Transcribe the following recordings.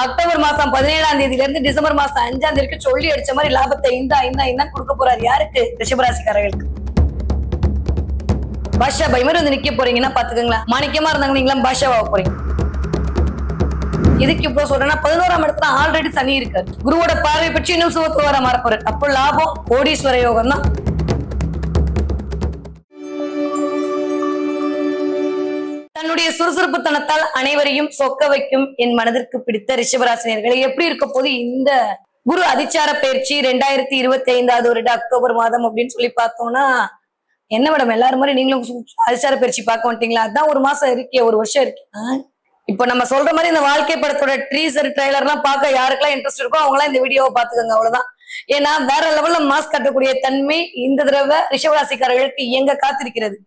October மாசம் 17ஆம் தேதியில இருந்து டிசம்பர் மாசம் 5ஆம் தேதிக்கு சொல்லி அடிச்ச மாதிரி லாபத்தை இந்த கொடுக்க போறாரு. யாருக்கு? ரிஷபராசிக்காரர்களுக்கு. பாஷா பயமர் வந்து நிக்க போறீங்கன்னா பாத்துக்கங்களா. மாணிக்கமா இருந்தாங்க நீங்களா பாஷாவா போறீங்க. இதுக்கு இப்போ சொல்றேன்னா 11ஆம் இடத்துல ஆல்ரெடி சனி இருக்காரு. குருவோட பார்வை பற்றி இன்னும் சுபத்துவரா மாறப்போறாரு. அப்போ லாபம் கோடீஸ்வர யோகம் தான். தன்னுடைய சுறுசுறுப்புத்தனத்தால் அனைவரையும் சொக்க வைக்கும் என் மனதிற்கு பிடித்த ரிஷபராசினியர்களை எப்படி இருக்க போது இந்த குரு அதிச்சார பயிற்சி 2025 வருட அக்டோபர் மாதம் அப்படின்னு சொல்லி பார்த்தோம்னா, என்ன மேடம் எல்லாரும் மாதிரி நீங்களும் அதிச்சார பயிற்சி பார்க்க வந்துட்டீங்களா? அதான் ஒரு மாசம் இருக்கே, ஒரு வருஷம் இருக்கு. இப்ப நம்ம சொல்ற மாதிரி இந்த வாழ்க்கை படத்தோட ட்ரீசர் ட்ரைலர் எல்லாம் பார்க்க யாருக்கெல்லாம் இன்ட்ரெஸ்ட் இருக்கோ அவங்க எல்லாம் இந்த வீடியோவை பாத்துக்கோங்க. அவ்வளவுதான். ஏன்னா வேற லெவல்ல மாஸ்க் கட்டக்கூடிய தன்மை இந்த தடவை ரிஷபராசிக்காரர்களுக்கு எங்க காத்திருக்கிறது.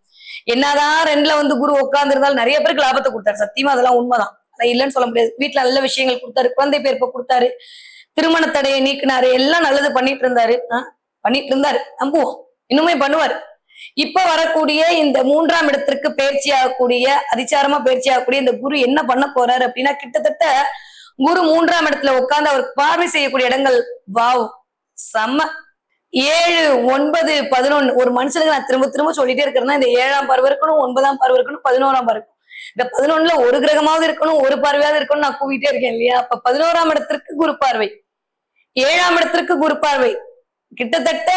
என்னதான் ரெண்டுல வந்து குரு உட்கார்ந்து இருந்தாலும் நிறைய பேருக்கு லாபத்தை கொடுத்தாரு. சத்தியமா அதெல்லாம் உண்மைதான், அதை இல்லைன்னு சொல்ல முடியாது. வீட்டுல நல்ல விஷயங்கள் கொடுத்தாரு, குழந்தை பேர் கொடுத்தாரு, திருமண தடையை நீக்கினாரு, எல்லாம் நல்லது பண்ணிட்டு இருந்தாரு. நம்புவோம், இன்னுமே பண்ணுவாரு. இப்ப வரக்கூடிய இந்த 3ஆம் இடத்திற்கு பயிற்சி ஆகக்கூடிய அதிச்சாரமா பயிற்சி ஆகக்கூடிய இந்த குரு என்ன பண்ண போறாரு அப்படின்னா, கிட்டத்தட்ட குரு 3ஆம் இடத்துல உட்கார்ந்து அவர் பார்வை செய்யக்கூடிய இடங்கள் வாவ் செம்ம. 7, 9, 11 ஒரு மனுஷனுக்கு நான் திரும்ப திரும்ப சொல்லிட்டே இருக்கிறேன்னா, இந்த 7ஆம் பார்வை இருக்கணும், 9ஆம் பார்வை இருக்கணும், 11ஆம் பார்வை இருக்கணும். இந்த 11ல ஒரு கிரகமாவது இருக்கணும், ஒரு பார்வையாவது இருக்கணும் நான் கூவிட்டே இருக்கேன் இல்லையா? அப்ப 11ஆம் இடத்திற்கு குரு பார்வை, 7ஆம் இடத்திற்கு குரு பார்வை, கிட்டத்தட்ட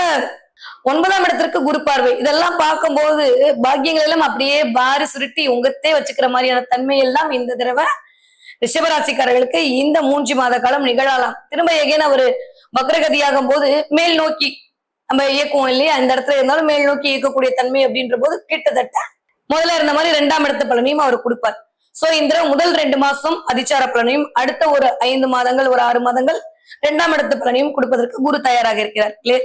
9ஆம் இடத்திற்கு குரு பார்வை, இதெல்லாம் பார்க்கும்போது பாக்கியங்கள் எல்லாம் அப்படியே பாரி சுருட்டி உங்கத்தே வச்சுக்கிற மாதிரியான தன்மை எல்லாம் இந்த தடவை ரிஷபராசிக்காரர்களுக்கு இந்த 3 மாத காலம் நிகழலாம். திரும்ப எகைன் ஒரு வக்ரகதியாகும் போது மேல் நோக்கி நம்ம இயக்குவோம் இல்லையா? இந்த இடத்துல இருந்தாலும் மேல் நோக்கி இயக்கக்கூடிய தன்மை அப்படின்ற போது கிட்டத்தட்ட முதல்ல இருந்த மாதிரி 2ஆம் இடத்து பலனையும் அவர் கொடுப்பார். சோ இந்த முதல் 2 மாசம் அதிச்சார பலனையும், அடுத்த ஒரு 5 மாதங்கள் ஒரு 6 மாதங்கள் 2ஆம் இடத்து பலனையும் கொடுப்பதற்கு குரு தயாராக இருக்கிறார். கிளியர்?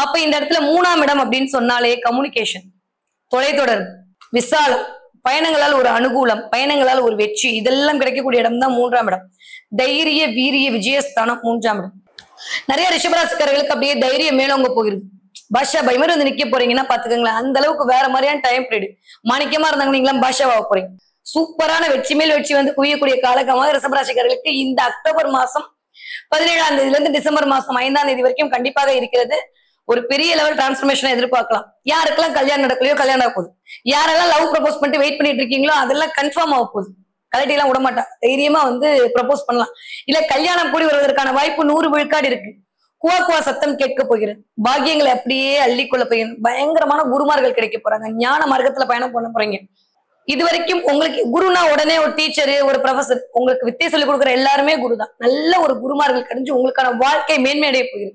அப்ப இந்த இடத்துல 3ஆம் இடம் அப்படின்னு சொன்னாலே கம்யூனிகேஷன், தொலைத்தொடர்பு, விசாலம், பயணங்களால் ஒரு அனுகூலம், பயணங்களால் ஒரு வெற்றி, இதெல்லாம் கிடைக்கக்கூடிய இடம் தான் 3ஆம் இடம். தைரிய வீரிய விஜயஸ்தானம் 3ஆம் இடம். நிறைய ரிஷபராசிக்காரர்களுக்கு அப்படியே தைரியம் மேலோங்க போகிறது. பாஷா பயமர் வந்து நிக்க போறீங்கன்னா பாத்துக்கங்களா. அந்த அளவுக்கு வேற மாதிரியான டைம் பீரியட். மாணிக்கமா இருந்தாங்க நீங்களா பாஷாவா போறீங்க. சூப்பரான வெற்றி மேல் வெற்றி வந்து குவியக்கூடிய காலகமாக ரிஷபராசிக்காரர்களுக்கு இந்த அக்டோபர் மாசம் 17ஆம் தேதியில இருந்து டிசம்பர் மாசம் 5ஆம் தேதி வரைக்கும் கண்டிப்பாக இருக்கிறது. ஒரு பெரிய லெவல் டிரான்ஸ்பர்மேஷன் எதிர்பார்க்கலாம். யாருக்கெல்லாம் கல்யாணம் நடக்கலையோ கல்யாணம் ஆக போகுது. யாரெல்லாம் லவ் ப்ரப்போஸ் பண்ணிட்டு வெயிட் பண்ணிட்டு இருக்கீங்களோ அதெல்லாம் கன்ஃபார்ம் ஆக போகுது. கலட்டி எல்லாம் விட மாட்டா, தைரியமா வந்து ப்ரப்போஸ் பண்ணலாம். இல்ல கல்யாணம் கூடி வருவதற்கான வாய்ப்பு 100 விழுக்காடு இருக்கு. குவா சத்தம் கேட்க போகிறது. பாக்கியங்களை அப்படியே அள்ளிக்கொள்ள போகிறேன். பயங்கரமான குருமார்கள் கிடைக்க போறாங்க. ஞான மார்க்கத்துல பயணம் பண்ண போறீங்க. இது வரைக்கும் உங்களுக்கு குருனா உடனே ஒரு டீச்சரு, ஒரு ப்ரொஃபசர், உங்களுக்கு வித்தை சொல்லிக் கொடுக்குற எல்லாருமே குரு தான். நல்ல ஒரு குருமார்கள் கிடைஞ்சு உங்களுக்கான வாழ்க்கை மேன்மையடைய போகிறது.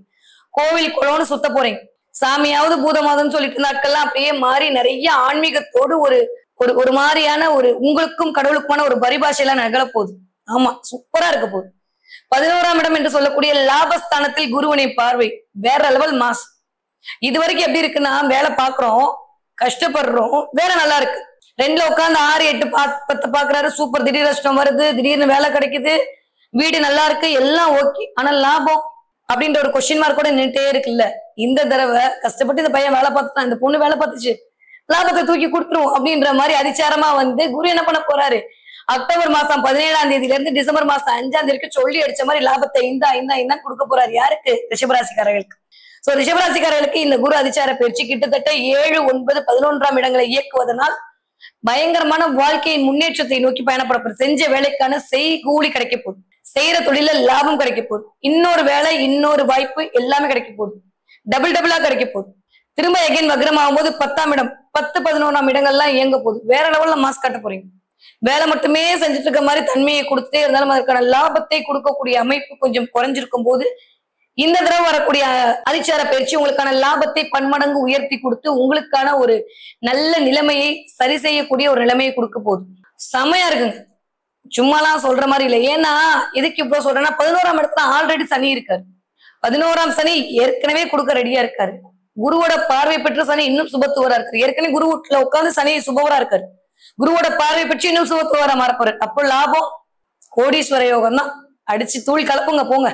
கோவில் குளம்னு சுத்த போறீங்க. சாமியாவது பூதமாவதுன்னு சொல்லிட்டு இருந்த நாட்கள்லாம் அப்படியே மாறி நிறைய ஆன்மீகத்தோடு ஒரு மாதிரியான ஒரு உங்களுக்கும் கடவுளுக்குமான ஒரு பரிபாஷையெல்லாம் நிகழ போகுது. ஆமா, சூப்பரா இருக்க போகுது. 11ஆம் இடம் என்று சொல்லக்கூடிய லாபஸ்தானத்தில் குருவனை பார்வை வேற லெவல் மாஸ். இது வரைக்கும் எப்படி இருக்குன்னா, வேலை பாக்குறோம், கஷ்டப்படுறோம், வேலை நல்லா இருக்கு. 2ல உட்காந்து 6, 8, 10 பாக்குறாரு, சூப்பர். திடீர் கஷ்டம் வருது, திடீர்னு வேலை கிடைக்குது, வீடு நல்லா இருக்கு, எல்லாம் ஓகே. ஆனா லாபம் அப்படின்ற ஒரு கொஸ்டின் மார்க் கூட நின்றுட்டே இருக்குல்ல. இந்த தடவை கஷ்டப்பட்டு இந்த பையன் வேலை பார்த்துட்டான், இந்த பொண்ணு வேலை பார்த்துச்சு, லாபத்தை தூக்கி கொடுத்துரும் அப்படின்ற மாதிரி அதிச்சாரமா வந்து குரு என்ன பண்ண போறாரு, அக்டோபர் மாசம் 17ஆம் தேதியில இருந்து டிசம்பர் மாசம் 5ஆம் தேதிக்கு சொல்லி அடிச்ச மாதிரி லாபத்தை இந்த கொடுக்க போறாரு. யாருக்கு? ரிஷபராசிக்காரர்களுக்கு. சோ ரிஷபராசிக்காரர்களுக்கு இந்த குரு அதிச்சார பயிற்சி கிட்டத்தட்ட 7, 9, 11ஆம் இடங்களை இயக்குவதனால் பயங்கரமான வாழ்க்கையின் முன்னேற்றத்தை நோக்கி பயணப்பட செஞ்ச வேலைக்கான கூலி கிடைக்க போகுது. செய்யற தொழில லாபம் கிடைக்க போகுது. இன்னொரு வேலை, இன்னொரு வாய்ப்பு எல்லாமே கிடைக்க போகுது. டபுளா கிடைக்க போகுது. திரும்ப எகைன் வக்ரம் ஆகும்போது 10ஆம் இடம், 10, 11ஆம் இடங்கள்லாம் இயங்க போகுது. வேற லெவல்ல மாஸ்க் கட்ட போறீங்க. வேலை மட்டுமே செஞ்சுட்டு இருக்க மாதிரி தன்மையை கொடுத்துட்டே இருந்தாலும் அதற்கான லாபத்தை கொடுக்கக்கூடிய அமைப்பு கொஞ்சம் குறைஞ்சிருக்கும் போது இந்த தடவை வரக்கூடிய அதிச்சார பயிற்சி உங்களுக்கான லாபத்தை பன்மடங்கு உயர்த்தி கொடுத்து உங்களுக்கான ஒரு நல்ல நிலைமையை சரி செய்யக்கூடிய ஒரு நிலைமையை கொடுக்க போகுது. செமையா இருக்குங்க. சும்மாலாம் சொல்ற மாதிரி இல்லை. ஏன்னா இதுக்கு இவ்வளவு சொல்றேன்னா 11ஆம் இடத்துல ஆல்ரெடி சனி இருக்காரு. 11ஆம் சனி ஏற்கனவே கொடுக்க ரெடியா இருக்காரு. குருவோட பார்வை பெற்ற சனி இன்னும் சுபத்துவரா இருக்காரு. ஏற்கனவே குரு வீட்டுல உட்கார்ந்து சனி சுபவரா இருக்காரு. குருவோட பார்வை பெற்று இன்னும் சுபத்துவரா மாறப்போறாரு. அப்போ லாபம் கோடீஸ்வர யோகம் தான். அடிச்சு தூள் கலப்புங்க போங்க.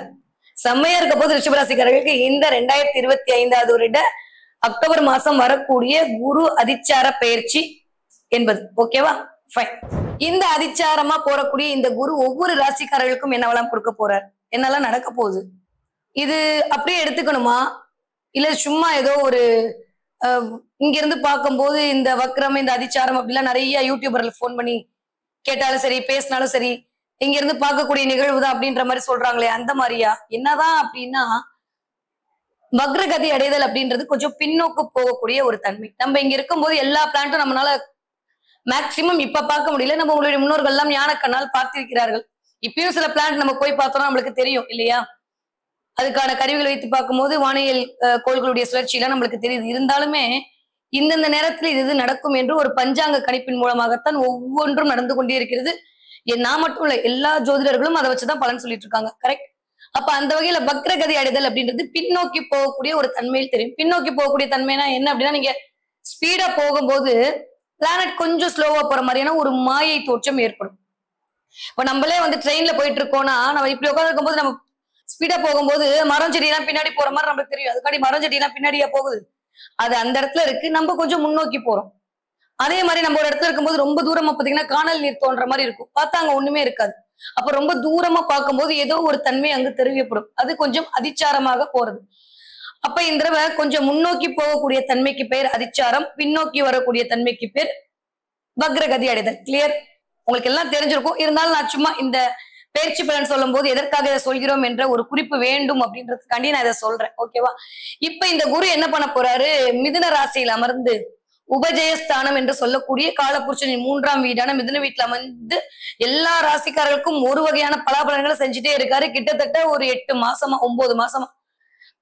செம்மையா இருக்க போது ரிஷபராசிக்காரர்களுக்கு இந்த 2025 வருட அக்டோபர் மாசம் வரக்கூடிய குரு அதிச்சார பயிற்சி என்பது. ஓகேவா? ஃபைன். இந்த அதிச்சாரமா போறக்கூடிய இந்த குரு ஒவ்வொரு ராசிக்காரர்களுக்கும் என்னவெல்லாம் கொடுக்க போறார், என்னெல்லாம் நடக்க போகுது, இது அப்படியே எடுத்துக்கணுமா இல்ல சும்மா ஏதோ ஒரு இங்க இருந்து பார்க்கும்போது இந்த வக்ரம் இந்த அதிச்சாரம் அப்படிலாம் நிறைய யூடியூபர்கள் போன் பண்ணி கேட்டாலும் சரி பேசினாலும் சரி இங்க இருந்து பார்க்கக்கூடிய நிகழ்வு தான் அப்படின்ற மாதிரி சொல்றாங்களே அந்த மாதிரியா? என்னதான் அப்படின்னா வக்ரகதி அடைதல் அப்படின்றது கொஞ்சம் பின்னோக்கு போகக்கூடிய ஒரு தன்மை. நம்ம இங்க இருக்கும்போது எல்லா பிளான்ட்டும் நம்மளால மேக்சிமம் இப்ப பார்க்க முடியல. நம்ம உங்களுடைய முன்னோர்கள் எல்லாம் ஞான கண்ணால் பார்த்திருக்கிறார்கள். இப்பயும் சில பிளான்ட் நம்ம போய் பார்த்தோம்னா நம்மளுக்கு தெரியும் இல்லையா? அதுக்கான கருவிகள் வைத்து பார்க்கும்போது வானியல் கோள்களுடைய சுழற்சி எல்லாம் நம்மளுக்கு தெரியுது. இருந்தாலுமே இந்தந்த நேரத்தில் இது நடக்கும் என்று ஒரு பஞ்சாங்க கணிப்பின் மூலமாகத்தான் ஒவ்வொன்றும் நடந்து கொண்டே இருக்கிறது. நான் மட்டும் இல்ல, எல்லா ஜோதிடர்களும் அதை வச்சுதான் பலன் சொல்லிட்டு இருக்காங்க. கரெக்ட். அப்ப அந்த வகையில வக்ரகதி அடைதல் அப்படின்றது பின்னோக்கி போகக்கூடிய ஒரு தன்மையில் தெரியும். பின்னோக்கி போகக்கூடிய தன்மைனா என்ன அப்படின்னா, நீங்க ஸ்பீடா போகும்போது பிளானட் கொஞ்சம் ஸ்லோவா போற மாதிரியான ஒரு மாயை தோற்றம் ஏற்படும். இப்ப நம்மளே ட்ரெயின்ல போயிட்டு இருக்கோம்னா நம்ம இப்படி உட்காந்து இருக்கும்போது நம்ம ஸ்பீடா போகும்போது மரம் செடியெல்லாம் பின்னாடி போற மாதிரி நமக்கு தெரியும். அதுக்காண்டி மரம் செடியெல்லாம் பின்னாடியா போகுது, அது அந்த இடத்துல இருக்கு, நம்ம கொஞ்சம் முன்னோக்கி போறோம். அதே மாதிரி நம்ம ஒரு இடத்துல இருக்கும்போது ரொம்ப தூரமா பாத்தீங்கன்னா காணல் நீர் தோன்ற மாதிரி இருக்கும், பார்த்தா அங்க ஒண்ணுமே இருக்காது. அப்ப ரொம்ப தூரமா பார்க்கும்போது ஏதோ ஒரு தன்மை அங்கு தெரிவிக்கப்படும். அது கொஞ்சம் அதிச்சாரமாக போறது. அப்ப இந்த தடவை கொஞ்சம் முன்னோக்கி போகக்கூடிய தன்மைக்கு பேர் அதிச்சாரம், பின்னோக்கி வரக்கூடிய தன்மைக்கு பேர் வக்ரகதி அடைதல். கிளியர்? உங்களுக்கு எல்லாம் தெரிஞ்சிருக்கும். இருந்தாலும் நான் சும்மா இந்த பயிற்சி பலன் சொல்லும் போது எதற்காக இதை சொல்கிறோம் என்ற ஒரு குறிப்பு வேண்டும் அப்படின்றதுக்காண்டி நான் இதை சொல்றேன். ஓகேவா? இப்ப இந்த குரு என்ன பண்ண போறாரு, மிதுன ராசியில் அமர்ந்து உபஜயஸ்தானம் என்று சொல்லக்கூடிய காலபுருஷனின் 3ஆம் வீடான மிதுன வீட்டுல அமர்ந்து எல்லா ராசிக்காரர்களுக்கும் ஒரு வகையான பலாபலன்களை செஞ்சுட்டே இருக்காரு. கிட்டத்தட்ட ஒரு 8 மாசமா 9 மாசமா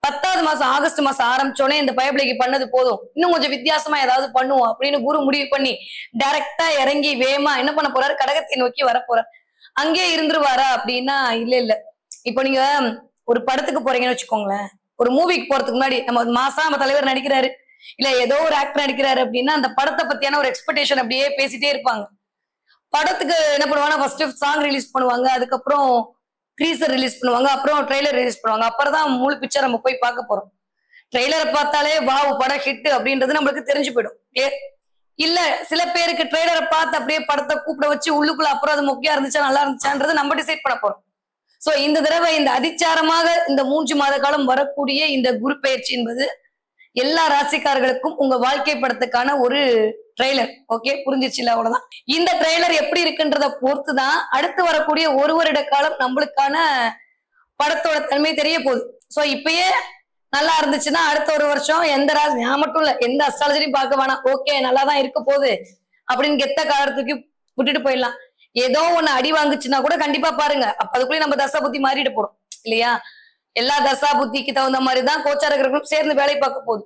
10வது மாசம் ஆகஸ்ட் மாசம் ஆரம்பிச்சோடனே இந்த பைப்லைக்கு பண்ணது போதும், இன்னும் கொஞ்சம் வித்தியாசமா ஏதாவது பண்ணுவோம் அப்படின்னு குரு முடிவு பண்ணி டைரக்டா இறங்கி வேமா என்ன பண்ண போறாரு, கடகத்தை நோக்கி வர போறாரு. அங்கே இருந்துருவாரா அப்படின்னா இல்ல இல்ல. இப்போ நீங்க ஒரு படத்துக்கு போறீங்கன்னு வச்சுக்கோங்களேன், ஒரு மூவிக்கு போறதுக்கு முன்னாடி நம்ம தலைவர் நடிக்கிறாரு இல்ல ஏதோ ஒரு ஆக்டர் நடிக்கிறாரு அப்படின்னா அந்த படத்தை பத்தியான ஒரு எக்ஸ்பெக்டேஷன் அப்படியே பேசிட்டே இருப்பாங்க. படத்துக்கு என்ன பண்ணுவாங்கன்னா ஃபர்ஸ்ட் சாங் ரிலீஸ் பண்ணுவாங்க, அதுக்கப்புறம் ட்ரீசர் ரிலீஸ் பண்ணுவாங்க, அப்புறம் ட்ரெய்லர் ரிலீஸ் பண்ணுவாங்க. அப்புறம் தான் முழு பிக்சர் நம்ம போய் பார்க்க போறோம். ட்ரெய்லரை பார்த்தாலே வாவ் படம் ஹிட் அப்படின்றது நம்மளுக்கு தெரிஞ்சு போயிடும். இல்ல சில பேருக்கு ட்ரெய்லரை பார்த்து அப்படியே படத்தை கூப்பிட வச்சு உள்ளுக்குள்ள அப்புறம் அது முக்கியம் இருந்துச்சா நல்லா இருந்துச்சான்றது நம்ம டிசைட் பண்ண போறோம். சோ இந்த தடவை இந்த அதிச்சாரமாக இந்த 3 மாத காலம் வரக்கூடிய இந்த குரு பயிற்சி என்பது எல்லா ராசிக்காரர்களுக்கும் உங்க வாழ்க்கை படத்துக்கான ஒரு ட்ரெய்லர். ஓகே, புரிஞ்சிச்சுல? அவ்வளவுதான். இந்த ட்ரெய்லர் எப்படி இருக்குன்றத பொறுத்துதான் அடுத்து வரக்கூடிய ஒரு வருட காலம் நம்மளுக்கான படத்தோட தன்மை தெரிய போகுது. சோ இப்பயே நல்லா இருந்துச்சுன்னா அடுத்த ஒரு வருஷம் எந்த ராசி, நான் மட்டும் இல்ல எந்த அஸ்ட்ராலஜரையும் பார்க்க வேணாம், ஓகே நல்லாதான் இருக்க போகுது அப்படின்னு கெத்த காலத்துக்கு விட்டுட்டு போயிடலாம். ஏதோ ஒண்ணு அடி வாங்குச்சுன்னா கூட கண்டிப்பா பாருங்க, அப்ப அதுக்குள்ளே நம்ம தசா புத்தி மாறிட்டு போறோம் இல்லையா? எல்லா தசா புத்திக்கு தகுந்த மாதிரிதான் கோச்சார கிரகம் சேர்ந்து வேலை பார்க்க போகுது.